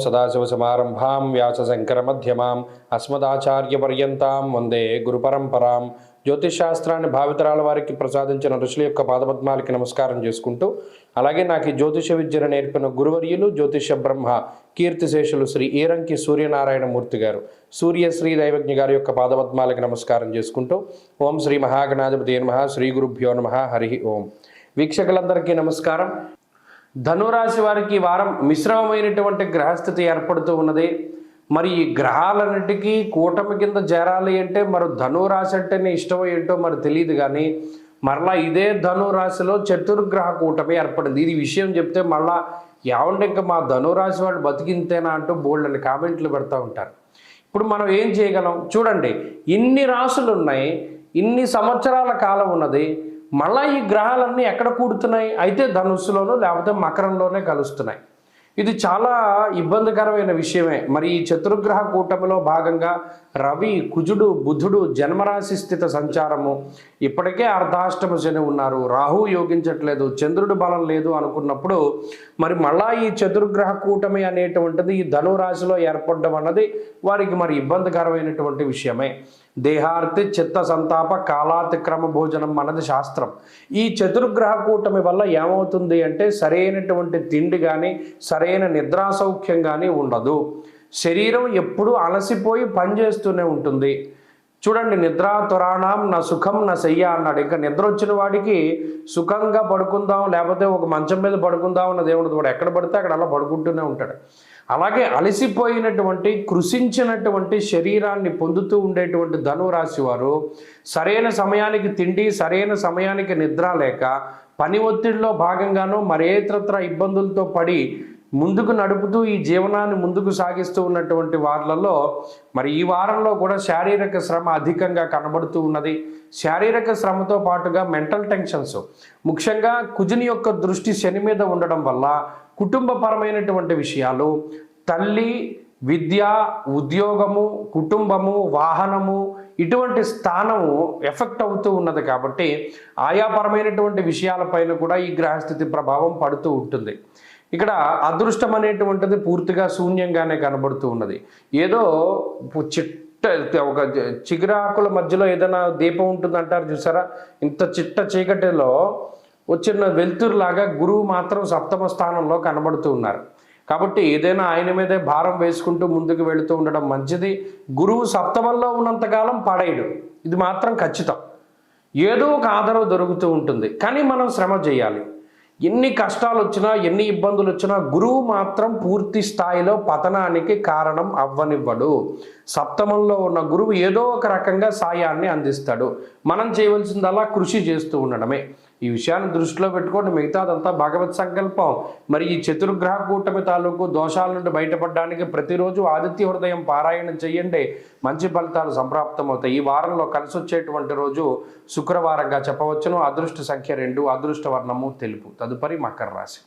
సదాశివసమారంభాం వ్యాసశంకరమధ్యమాం అస్మదాచార్యపర్యంతాం వందే గురుపరంపరాం. జ్యోతిషాస్త్రాన్ని భావితరాల వారికి ప్రసాదించిన ఋషుల యొక్క పాదపద్మాలకి నమస్కారం చేసుకుంటూ, అలాగే నాకు ఈ జ్యోతిష విద్యను నేర్పిన గురువర్యులు జ్యోతిష బ్రహ్మ కీర్తిశేషులు శ్రీ ఈరంకి సూర్యనారాయణమూర్తి గారు, సూర్యశ్రీ దైవజ్ఞ గారి యొక్క పాదపద్మాలకి నమస్కారం చేసుకుంటూ, ఓం శ్రీ మహాగణాధిపతి నమః, శ్రీ గురుభ్యో నమః, హరి ఓం. వీక్షకులందరికీ నమస్కారం. ధనురాశి వారికి ఈ వారం మిశ్రమమైనటువంటి గ్రహస్థితి ఏర్పడుతూ ఉన్నది. మరి ఈ గ్రహాలన్నిటికీ కూటమి కింద చేరాలి అంటే మరి ధనురాశి అంటేనే ఇష్టం ఏంటో మరి తెలియదు. కానీ మరలా ఇదే ధనురాశిలో చతుర్గ్రహ కూటమి ఏర్పడింది. ఇది విషయం చెప్తే మళ్ళా ఏమంటే ఇంకా మా ధనురాశి వాళ్ళు బతికింతేనా అంటూ బోల్డ్ అని కామెంట్లు పెడతా ఉంటారు. ఇప్పుడు మనం ఏం చేయగలం చూడండి. ఇన్ని రాశులు ఉన్నాయి, ఇన్ని సంవత్సరాల కాలం ఉన్నది. మళ్ళీ ఈ గ్రహాలన్నీ ఎక్కడ కూడుతున్నాయి? అయితే ధనుస్సులోనూ లేకపోతే మకరంలోనే కలుస్తున్నాయి. ఇది చాలా ఇబ్బందికరమైన విషయమే. మరి ఈ చతుర్గ్రహ కూటమిలో భాగంగా రవి, కుజుడు, బుధుడు జన్మరాశి స్థిత సంచారము, ఇప్పటికే అర్ధాష్టమ శని ఉన్నారు, రాహు యోగించట్లేదు, చంద్రుడు బలం లేదు అనుకున్నప్పుడు మరి మళ్ళా ఈ చతుర్గ్రహ కూటమి అనేటువంటిది ఈ ధనురాశిలో ఏర్పడడం అన్నది వారికి మరి ఇబ్బందికరమైనటువంటి విషయమే. దేహార్తి చిత్త సంతాప కాలాతిక్రమ భోజనం అన్నది శాస్త్రం. ఈ చతుర్గ్రహ కూటమి వల్ల ఏమవుతుంది అంటే సరైనటువంటి తిండి కానీ సరైన నిద్రా సౌఖ్యం కానీ ఉండదు. శరీరం ఎప్పుడూ అలసిపోయి పనిచేస్తూనే ఉంటుంది. చూడండి, నిద్రా తురాణం నా సుఖం నా శయ్య అన్నాడు. ఇంకా నిద్ర వచ్చిన వాడికి సుఖంగా పడుకుందాం లేకపోతే ఒక మంచం మీద పడుకుందాం అన్నది ఏముండదు. వాడు ఎక్కడ పడితే అక్కడ అలా పడుకుంటూనే ఉంటాడు. అలాగే అలసిపోయినటువంటి కృషించినటువంటి శరీరాన్ని పొందుతూ ఉండేటువంటి ధనురాశి వారు సరైన సమయానికి తిండి సరైన సమయానికి నిద్ర లేక పని ఒత్తిడిలో భాగంగానూ మరేతరత్ర ఇబ్బందులతో పడి ముందుకు నడుపుతూ ఈ జీవనాన్ని ముందుకు సాగిస్తూ ఉన్నటువంటి వారిలో మరి ఈ వారంలో కూడా శారీరక శ్రమ అధికంగా కనబడుతూ ఉన్నది. శారీరక శ్రమతో పాటుగా మెంటల్ టెన్షన్స్, ముఖ్యంగా కుజుని యొక్క దృష్టి శని మీద ఉండడం వల్ల కుటుంబపరమైనటువంటి విషయాలు, తల్లి, విద్య, ఉద్యోగము, కుటుంబము, వాహనము ఇటువంటి స్థానము ఎఫెక్ట్ అవుతూ ఉన్నది. కాబట్టి ఆయాపరమైనటువంటి విషయాలపైన కూడా ఈ గ్రహస్థితి ప్రభావం పడుతూ ఉంటుంది. ఇక్కడ అదృష్టం అనేటువంటిది పూర్తిగా శూన్యంగానే కనబడుతూ ఉన్నది. ఏదో ఒక చిగురాకుల మధ్యలో ఏదైనా దీపం ఉంటుందంటారు చూసారా, ఇంత చిట్ట చీకటిలో వచ్చిన వెలుతురులాగా గురువు మాత్రం సప్తమ స్థానంలో కనబడుతూ ఉన్నారు. కాబట్టి ఏదైనా ఆయన మీదే భారం వేసుకుంటూ ముందుకు వెళుతూ ఉండడం మంచిది. గురువు సప్తమంలో ఉన్నంతకాలం పడేయడు, ఇది మాత్రం ఖచ్చితం. ఏదో ఒక ఆదరణ దొరుకుతూ ఉంటుంది, కానీ మనం శ్రమ చేయాలి. ఎన్ని కష్టాలు వచ్చినా ఎన్ని ఇబ్బందులు వచ్చినా గురువు మాత్రం పూర్తి స్థాయిలో పతనానికి కారణం అవ్వనివ్వడు. సప్తమంలో ఉన్న గురువు ఏదో ఒక రకంగా సాయాన్ని అందిస్తాడు. మనం చేయవలసిందల్లా కృషి చేస్తూ ఉండడమే. ఈ విషయాన్ని దృష్టిలో పెట్టుకోండి, మిగతాదంతా భగవత్ సంకల్పం. మరి ఈ చతుర్గ్రహ కూటమి తాలూకు దోషాల నుండి బయటపడడానికి ప్రతిరోజు ఆదిత్య హృదయం పారాయణం చేయండి, మంచి ఫలితాలు సంప్రాప్తమవుతాయి. ఈ వారంలో కలిసి వచ్చేటువంటి రోజు శుక్రవారంగా చెప్పవచ్చును. అదృష్ట సంఖ్య 2, అదృష్ట వర్ణము తెలుపు. తదుపరి మకర రాశి.